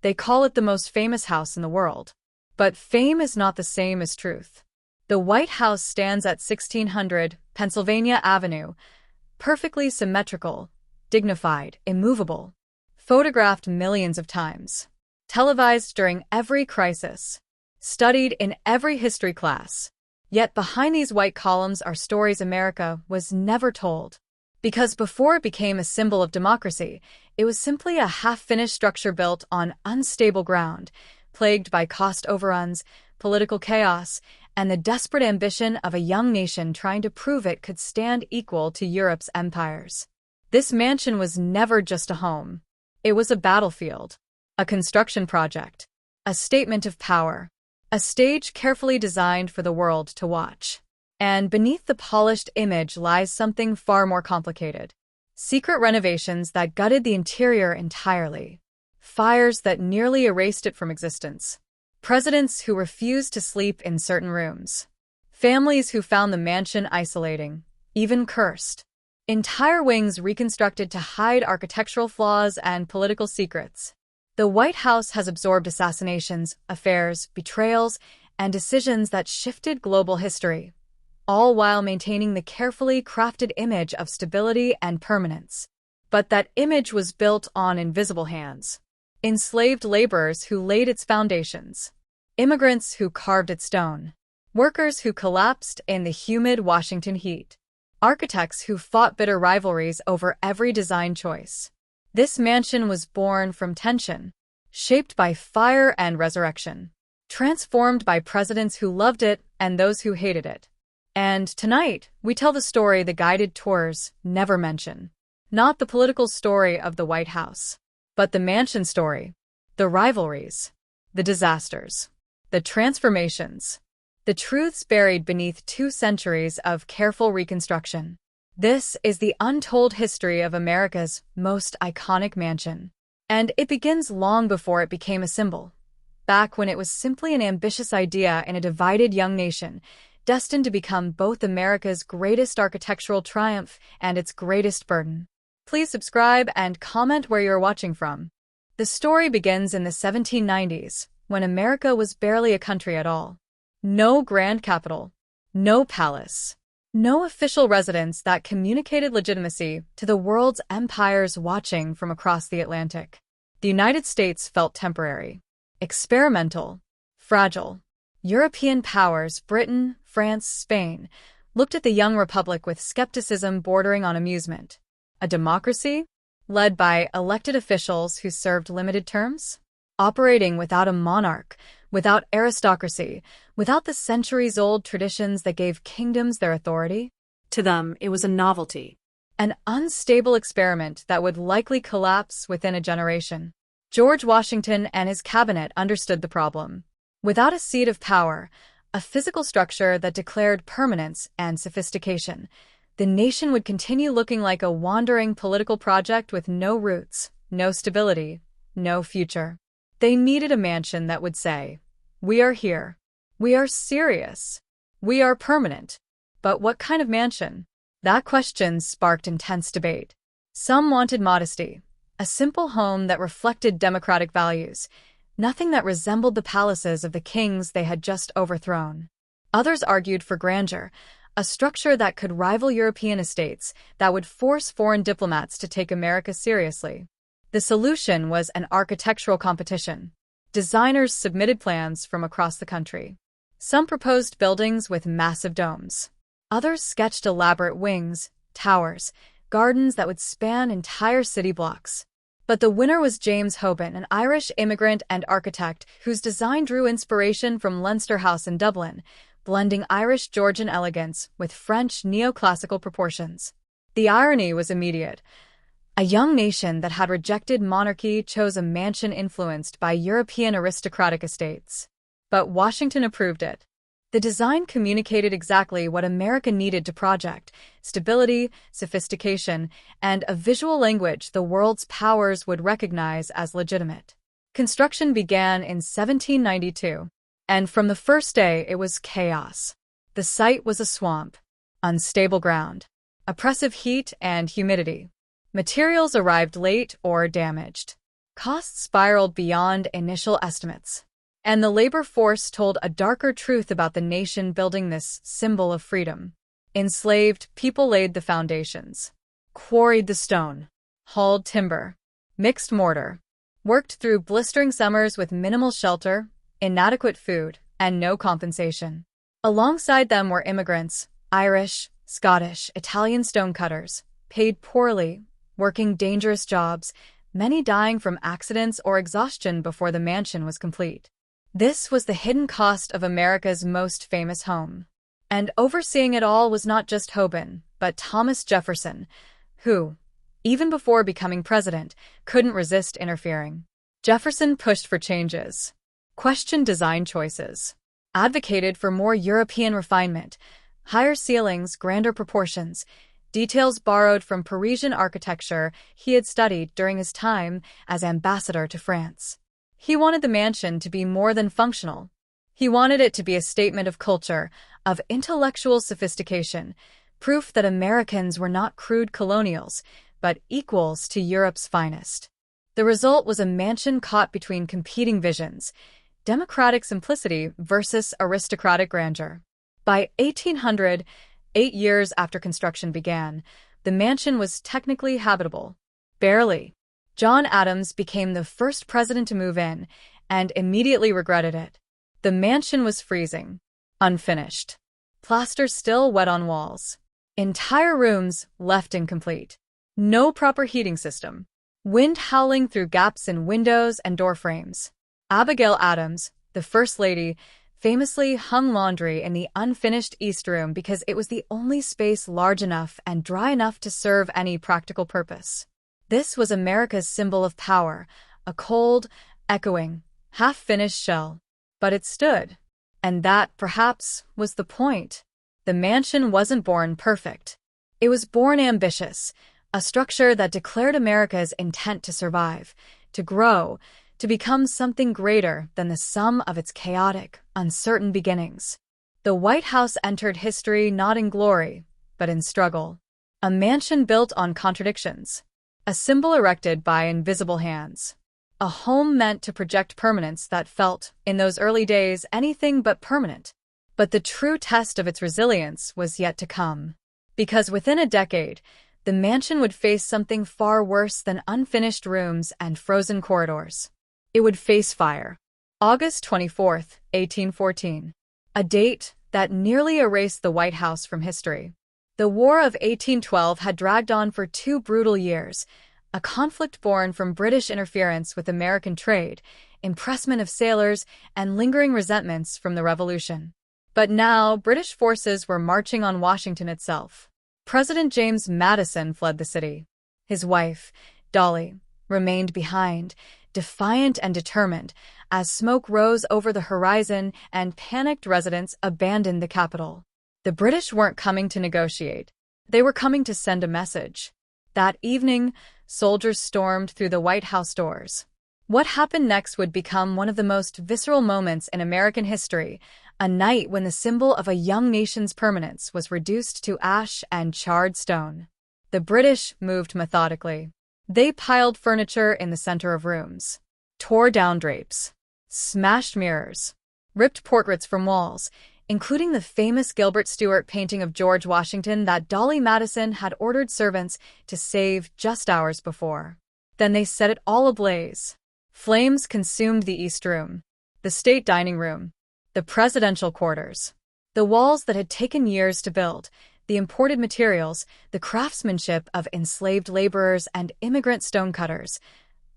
They call it the most famous house in the world. But fame is not the same as truth. The White House stands at 1600 Pennsylvania Avenue, perfectly symmetrical, dignified, immovable, photographed millions of times, televised during every crisis, studied in every history class. Yet behind these white columns are stories America was never told. Because before it became a symbol of democracy, it was simply a half-finished structure built on unstable ground, plagued by cost overruns, political chaos, and the desperate ambition of a young nation trying to prove it could stand equal to Europe's empires. This mansion was never just a home. It was a battlefield, a construction project, a statement of power, a stage carefully designed for the world to watch. And beneath the polished image lies something far more complicated. Secret renovations that gutted the interior entirely. Fires that nearly erased it from existence. Presidents who refused to sleep in certain rooms. Families who found the mansion isolating, even cursed. Entire wings reconstructed to hide architectural flaws and political secrets. The White House has absorbed assassinations, affairs, betrayals, and decisions that shifted global history, all while maintaining the carefully crafted image of stability and permanence. But that image was built on invisible hands. Enslaved laborers who laid its foundations. Immigrants who carved its stone. Workers who collapsed in the humid Washington heat. Architects who fought bitter rivalries over every design choice. This mansion was born from tension, shaped by fire and resurrection, transformed by presidents who loved it and those who hated it. And tonight, we tell the story the guided tours never mention. Not the political story of the White House, but the mansion story, the rivalries, the disasters, the transformations, the truths buried beneath 2 centuries of careful reconstruction. This is the untold history of America's most iconic mansion. And it begins long before it became a symbol. Back when it was simply an ambitious idea in a divided young nation, destined to become both America's greatest architectural triumph and its greatest burden. Please subscribe and comment where you're watching from. The story begins in the 1790s, when America was barely a country at all. No grand capital, no palace, no official residence that communicated legitimacy to the world's empires watching from across the Atlantic. The United States felt temporary, experimental, fragile. European powers, Britain, France, Spain, looked at the young republic with skepticism bordering on amusement. A democracy? Led by elected officials who served limited terms? Operating without a monarch, without aristocracy, without the centuries-old traditions that gave kingdoms their authority? To them, it was a novelty. An unstable experiment that would likely collapse within a generation. George Washington and his cabinet understood the problem. Without a seat of power, a physical structure that declared permanence and sophistication, the nation would continue looking like a wandering political project with no roots, no stability, no future. They needed a mansion that would say, "We are here. We are serious. We are permanent." But what kind of mansion? That question sparked intense debate. Some wanted modesty, a simple home that reflected democratic values, nothing that resembled the palaces of the kings they had just overthrown. Others argued for grandeur, a structure that could rival European estates, that would force foreign diplomats to take America seriously. The solution was an architectural competition. Designers submitted plans from across the country. Some proposed buildings with massive domes. Others sketched elaborate wings, towers, gardens that would span entire city blocks. But the winner was James Hoban, an Irish immigrant and architect whose design drew inspiration from Leinster House in Dublin, blending Irish Georgian elegance with French neoclassical proportions. The irony was immediate. A young nation that had rejected monarchy chose a mansion influenced by European aristocratic estates. But Washington approved it. The design communicated exactly what America needed to project: stability, sophistication, and a visual language the world's powers would recognize as legitimate. Construction began in 1792, and from the first day it was chaos. The site was a swamp, unstable ground, oppressive heat and humidity. Materials arrived late or damaged. Costs spiraled beyond initial estimates, and the labor force told a darker truth about the nation building this symbol of freedom. Enslaved people laid the foundations, quarried the stone, hauled timber, mixed mortar, worked through blistering summers with minimal shelter, inadequate food, and no compensation. Alongside them were immigrants, Irish, Scottish, Italian stonecutters, paid poorly, working dangerous jobs, many dying from accidents or exhaustion before the mansion was complete. This was the hidden cost of America's most famous home. And overseeing it all was not just Hoban, but Thomas Jefferson, who, even before becoming president, couldn't resist interfering. Jefferson pushed for changes, questioned design choices, advocated for more European refinement, higher ceilings, grander proportions, details borrowed from Parisian architecture he had studied during his time as ambassador to France. He wanted the mansion to be more than functional. He wanted it to be a statement of culture, of intellectual sophistication, proof that Americans were not crude colonials, but equals to Europe's finest. The result was a mansion caught between competing visions, democratic simplicity versus aristocratic grandeur. By 1800, 8 years after construction began, the mansion was technically habitable. Barely. John Adams became the first president to move in, and immediately regretted it. The mansion was freezing, unfinished. Plaster still wet on walls. Entire rooms left incomplete. No proper heating system. Wind howling through gaps in windows and door frames. Abigail Adams, the First Lady, famously hung laundry in the unfinished East Room because it was the only space large enough and dry enough to serve any practical purpose. This was America's symbol of power, a cold, echoing, half-finished shell. But it stood. And that, perhaps, was the point. The mansion wasn't born perfect. It was born ambitious, a structure that declared America's intent to survive, to grow, to become something greater than the sum of its chaotic, uncertain beginnings. The White House entered history not in glory, but in struggle. A mansion built on contradictions. A symbol erected by invisible hands. A home meant to project permanence that felt, in those early days, anything but permanent. But the true test of its resilience was yet to come. Because within a decade, the mansion would face something far worse than unfinished rooms and frozen corridors. It would face fire. August 24, 1814. A date that nearly erased the White House from history. The War of 1812 had dragged on for 2 brutal years, a conflict born from British interference with American trade, impressment of sailors, and lingering resentments from the Revolution. But now, British forces were marching on Washington itself. President James Madison fled the city. His wife, Dolly, remained behind, defiant and determined, as smoke rose over the horizon and panicked residents abandoned the capital. The British weren't coming to negotiate. They were coming to send a message. That evening, soldiers stormed through the White House doors. What happened next would become one of the most visceral moments in American history, a night when the symbol of a young nation's permanence was reduced to ash and charred stone. The British moved methodically. They piled furniture in the center of rooms, tore down drapes, smashed mirrors, ripped portraits from walls, including the famous Gilbert Stuart painting of George Washington that Dolly Madison had ordered servants to save just hours before. Then they set it all ablaze. Flames consumed the East Room, the state dining room, the presidential quarters. The walls that had taken years to build, the imported materials, the craftsmanship of enslaved laborers and immigrant stonecutters,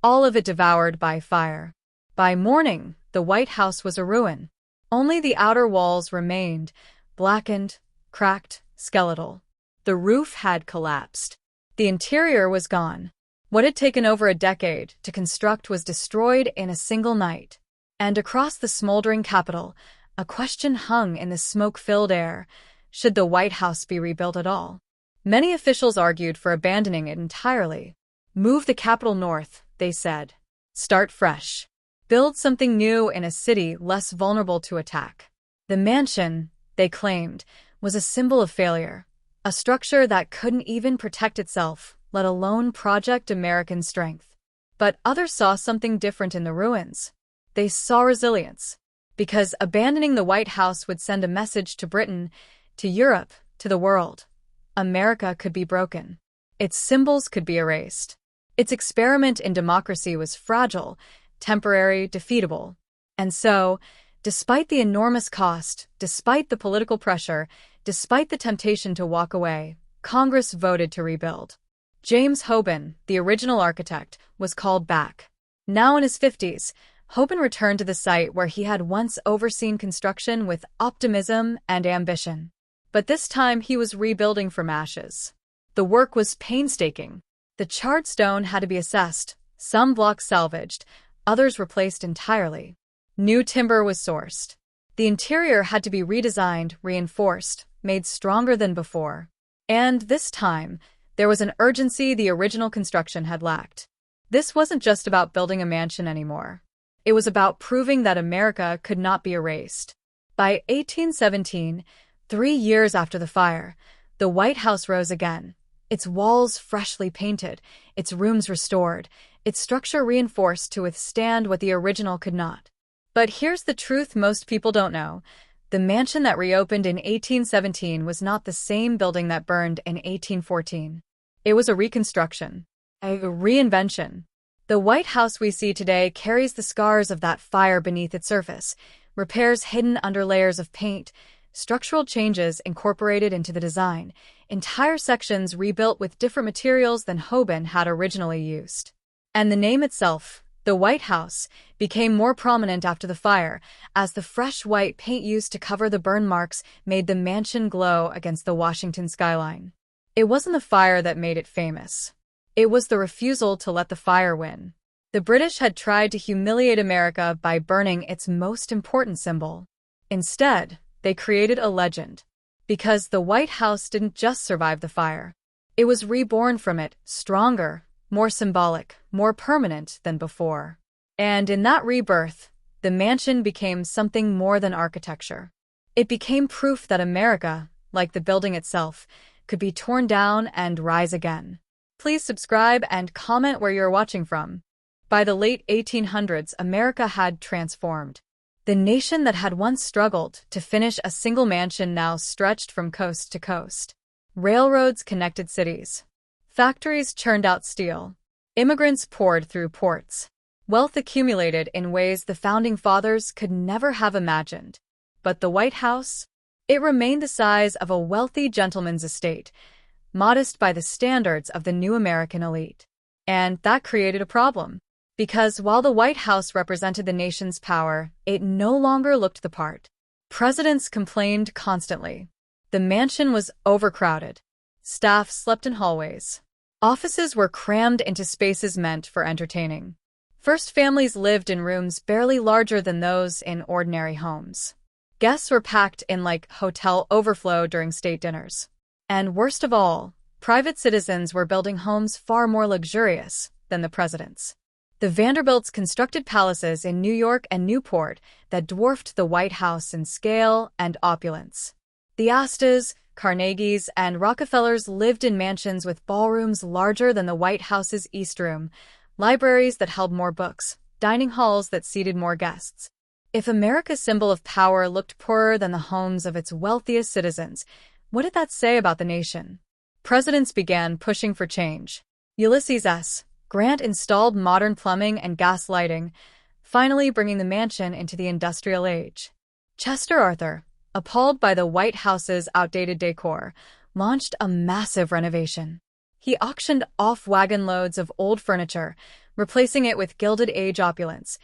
all of it devoured by fire. By morning, the White House was a ruin. Only the outer walls remained, blackened, cracked, skeletal. The roof had collapsed. The interior was gone. What had taken over a decade to construct was destroyed in a single night. And across the smoldering Capitol, a question hung in the smoke-filled air. Should the White House be rebuilt at all? Many officials argued for abandoning it entirely. Move the Capitol north, they said. Start fresh. Build something new in a city less vulnerable to attack. The mansion, they claimed, was a symbol of failure, a structure that couldn't even protect itself, let alone project American strength. But others saw something different in the ruins. They saw resilience. Because abandoning the White House would send a message to Britain, to Europe, to the world. America could be broken. Its symbols could be erased. Its experiment in democracy was fragile, temporary, defeatable. And so, despite the enormous cost, despite the political pressure, despite the temptation to walk away, Congress voted to rebuild. James Hoban, the original architect, was called back. Now in his 50s, Hoban returned to the site where he had once overseen construction with optimism and ambition. But this time he was rebuilding from ashes. The work was painstaking. The charred stone had to be assessed, some blocks salvaged, others replaced entirely. New timber was sourced. The interior had to be redesigned, reinforced, made stronger than before. And this time, there was an urgency the original construction had lacked. This wasn't just about building a mansion anymore. It was about proving that America could not be erased. By 1817, 3 years after the fire, the White House rose again, its walls freshly painted, its rooms restored, its structure reinforced to withstand what the original could not. But here's the truth most people don't know. The mansion that reopened in 1817 was not the same building that burned in 1814. It was a reconstruction, a reinvention. The White House we see today carries the scars of that fire beneath its surface, repairs hidden under layers of paint, structural changes incorporated into the design, entire sections rebuilt with different materials than Hoban had originally used. And the name itself, the White House, became more prominent after the fire, as the fresh white paint used to cover the burn marks made the mansion glow against the Washington skyline. It wasn't the fire that made it famous. It was the refusal to let the fire win. The British had tried to humiliate America by burning its most important symbol. Instead, they created a legend. Because the White House didn't just survive the fire. It was reborn from it, stronger, more symbolic, more permanent than before. And in that rebirth, the mansion became something more than architecture. It became proof that America, like the building itself, could be torn down and rise again. Please subscribe and comment where you're watching from. By the late 1800s, America had transformed. The nation that had once struggled to finish a single mansion now stretched from coast to coast. Railroads connected cities. Factories churned out steel. Immigrants poured through ports. Wealth accumulated in ways the Founding Fathers could never have imagined. But the White House? It remained the size of a wealthy gentleman's estate, modest by the standards of the new American elite. And that created a problem. Because while the White House represented the nation's power, it no longer looked the part. Presidents complained constantly. The mansion was overcrowded. Staff slept in hallways. Offices were crammed into spaces meant for entertaining. First families lived in rooms barely larger than those in ordinary homes. Guests were packed in like hotel overflow during state dinners. And worst of all, private citizens were building homes far more luxurious than the presidents. The Vanderbilts constructed palaces in New York and Newport that dwarfed the White House in scale and opulence. The Astas, Carnegies, and Rockefellers lived in mansions with ballrooms larger than the White House's East Room, libraries that held more books, dining halls that seated more guests. If America's symbol of power looked poorer than the homes of its wealthiest citizens, what did that say about the nation? Presidents began pushing for change. Ulysses S. Grant installed modern plumbing and gas lighting, finally bringing the mansion into the industrial age. Chester Arthur, appalled by the White House's outdated decor, launched a massive renovation. He auctioned off wagon loads of old furniture, replacing it with Gilded Age opulence,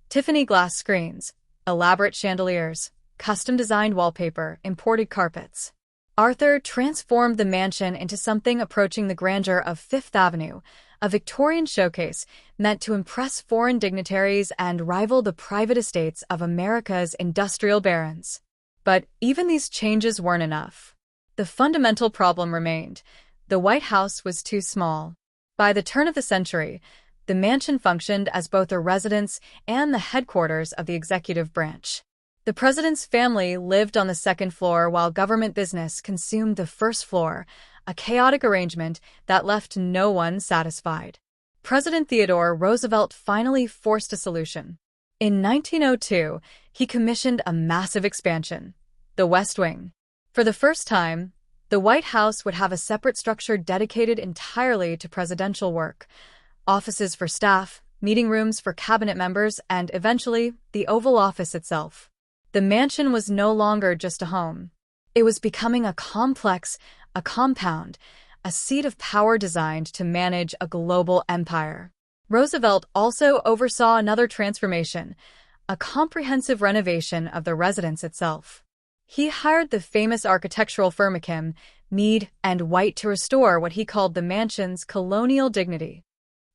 Tiffany glass screens, elaborate chandeliers, custom-designed wallpaper, imported carpets. Arthur transformed the mansion into something approaching the grandeur of Fifth Avenue, a Victorian showcase meant to impress foreign dignitaries and rival the private estates of America's industrial barons. But even these changes weren't enough. The fundamental problem remained. The White House was too small. By the turn of the century, the mansion functioned as both a residence and the headquarters of the executive branch. The president's family lived on the second floor while government business consumed the first floor, a chaotic arrangement that left no one satisfied. President Theodore Roosevelt finally forced a solution. In 1902, he commissioned a massive expansion, the West Wing. For the first time, the White House would have a separate structure dedicated entirely to presidential work, offices for staff, meeting rooms for cabinet members, and eventually, the Oval Office itself. The mansion was no longer just a home. It was becoming a complex, a compound, a seat of power designed to manage a global empire. Roosevelt also oversaw another transformation, a comprehensive renovation of the residence itself. He hired the famous architectural firm McKim, Mead, and White to restore what he called the mansion's colonial dignity.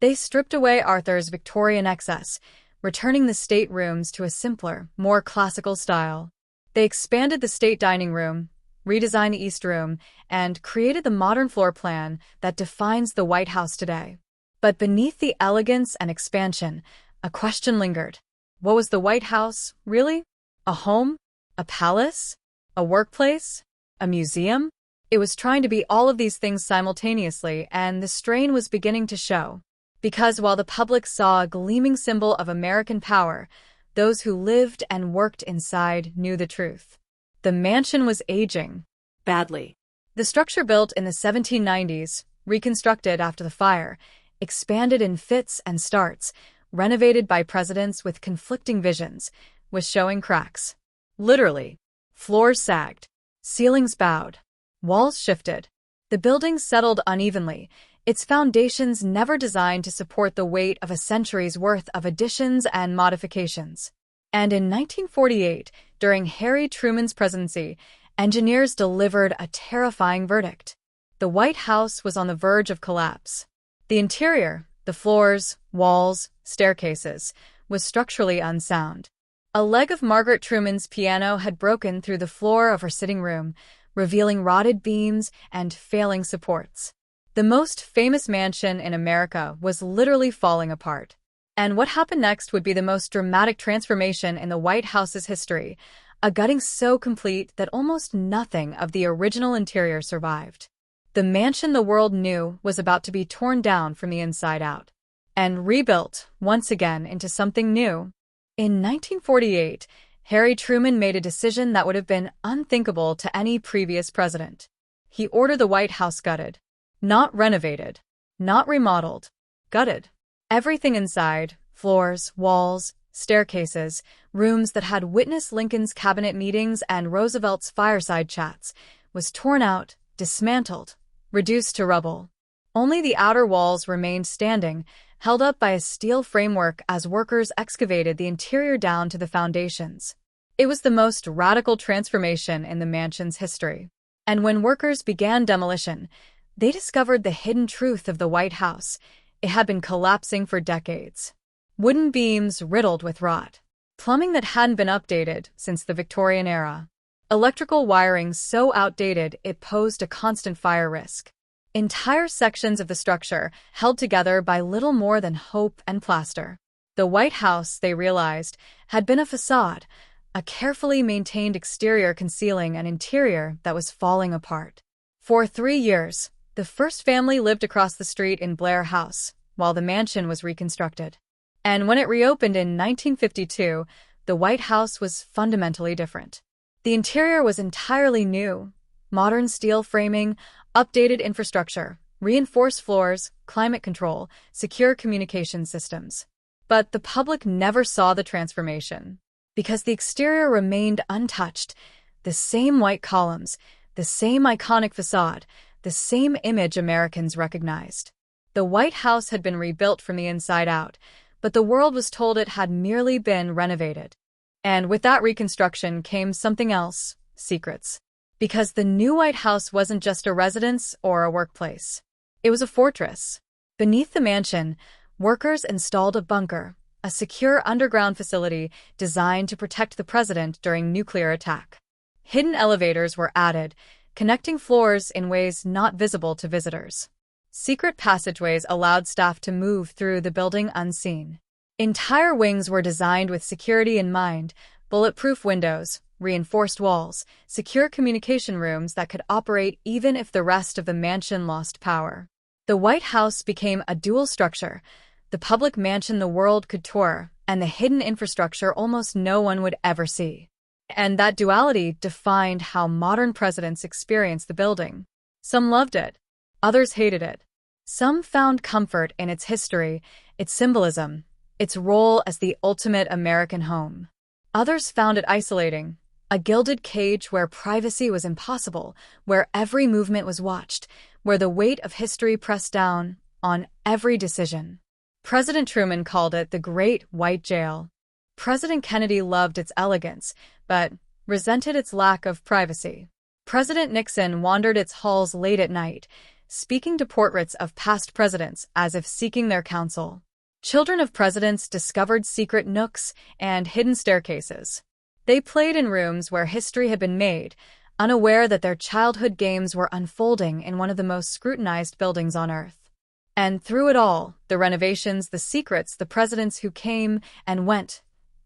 They stripped away Arthur's Victorian excess, returning the state rooms to a simpler, more classical style. They expanded the state dining room, redesigned the East Room, and created the modern floor plan that defines the White House today. But beneath the elegance and expansion, a question lingered. What was the White House, really? A home? A palace? A workplace? A museum? It was trying to be all of these things simultaneously, and the strain was beginning to show. Because while the public saw a gleaming symbol of American power, those who lived and worked inside knew the truth. The mansion was aging badly. The structure, built in the 1790s, reconstructed after the fire, expanded in fits and starts, renovated by presidents with conflicting visions, was showing cracks. Literally. Floors sagged, ceilings bowed, walls shifted. The building settled unevenly, its foundations never designed to support the weight of a century's worth of additions and modifications. And in 1948, during Harry Truman's presidency, engineers delivered a terrifying verdict. The White House was on the verge of collapse. The interior, the floors, walls, staircases, was structurally unsound. A leg of Margaret Truman's piano had broken through the floor of her sitting room, revealing rotted beams and failing supports. The most famous mansion in America was literally falling apart. And what happened next would be the most dramatic transformation in the White House's history, a gutting so complete that almost nothing of the original interior survived. The mansion the world knew was about to be torn down from the inside out, and rebuilt once again into something new. In 1948, Harry Truman made a decision that would have been unthinkable to any previous president. He ordered the White House gutted. Not renovated. Not remodeled. Gutted. Everything inside, floors, walls, staircases, rooms that had witnessed Lincoln's cabinet meetings and Roosevelt's fireside chats, was torn out, dismantled, reduced to rubble. Only the outer walls remained standing, held up by a steel framework as workers excavated the interior down to the foundations. It was the most radical transformation in the mansion's history. And when workers began demolition, they discovered the hidden truth of the White House. It had been collapsing for decades. Wooden beams riddled with rot. Plumbing that hadn't been updated since the Victorian era. Electrical wiring so outdated it posed a constant fire risk. Entire sections of the structure held together by little more than hope and plaster. The White House, they realized, had been a facade, a carefully maintained exterior concealing an interior that was falling apart. For 3 years, the first family lived across the street in Blair House, while the mansion was reconstructed. And when it reopened in 1952, the White House was fundamentally different. The interior was entirely new. Modern steel framing, updated infrastructure, reinforced floors, climate control, secure communication systems. But the public never saw the transformation. Because the exterior remained untouched, the same white columns, the same iconic facade, the same image Americans recognized. The White House had been rebuilt from the inside out, but the world was told it had merely been renovated. And with that reconstruction came something else, secrets. Because the new White House wasn't just a residence or a workplace. It was a fortress. Beneath the mansion, workers installed a bunker, a secure underground facility designed to protect the president during nuclear attack. Hidden elevators were added, connecting floors in ways not visible to visitors. Secret passageways allowed staff to move through the building unseen. Entire wings were designed with security in mind, bulletproof windows, reinforced walls, secure communication rooms that could operate even if the rest of the mansion lost power. The White House became a dual structure, the public mansion the world could tour, and the hidden infrastructure almost no one would ever see. And that duality defined how modern presidents experienced the building. Some loved it, others hated it. Some found comfort in its history, its symbolism, its role as the ultimate American home. Others found it isolating, a gilded cage where privacy was impossible, where every movement was watched, where the weight of history pressed down on every decision. President Truman called it the Great White Jail. President Kennedy loved its elegance, but resented its lack of privacy. President Nixon wandered its halls late at night, speaking to portraits of past presidents as if seeking their counsel. Children of presidents discovered secret nooks and hidden staircases. They played in rooms where history had been made, unaware that their childhood games were unfolding in one of the most scrutinized buildings on Earth. And through it all, the renovations, the secrets, the presidents who came and went,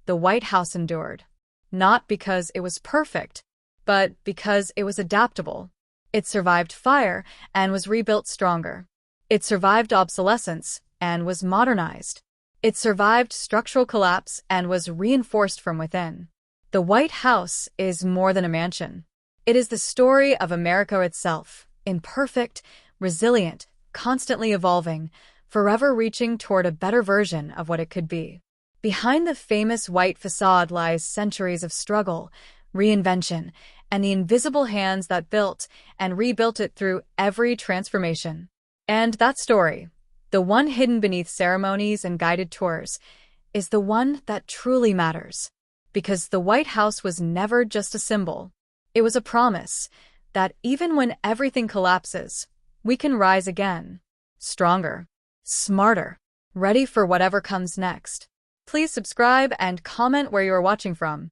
the White House endured. Not because it was perfect, but because it was adaptable. It survived fire and was rebuilt stronger. It survived obsolescence and was modernized. It survived structural collapse and was reinforced from within. The White House is more than a mansion. It is the story of America itself, imperfect, resilient, constantly evolving, forever reaching toward a better version of what it could be. Behind the famous white facade lies centuries of struggle, reinvention, and the invisible hands that built and rebuilt it through every transformation. And that story, the one hidden beneath ceremonies and guided tours, is the one that truly matters. Because the White House was never just a symbol. It was a promise that even when everything collapses, we can rise again, stronger, smarter, ready for whatever comes next. Please subscribe and comment where you are watching from.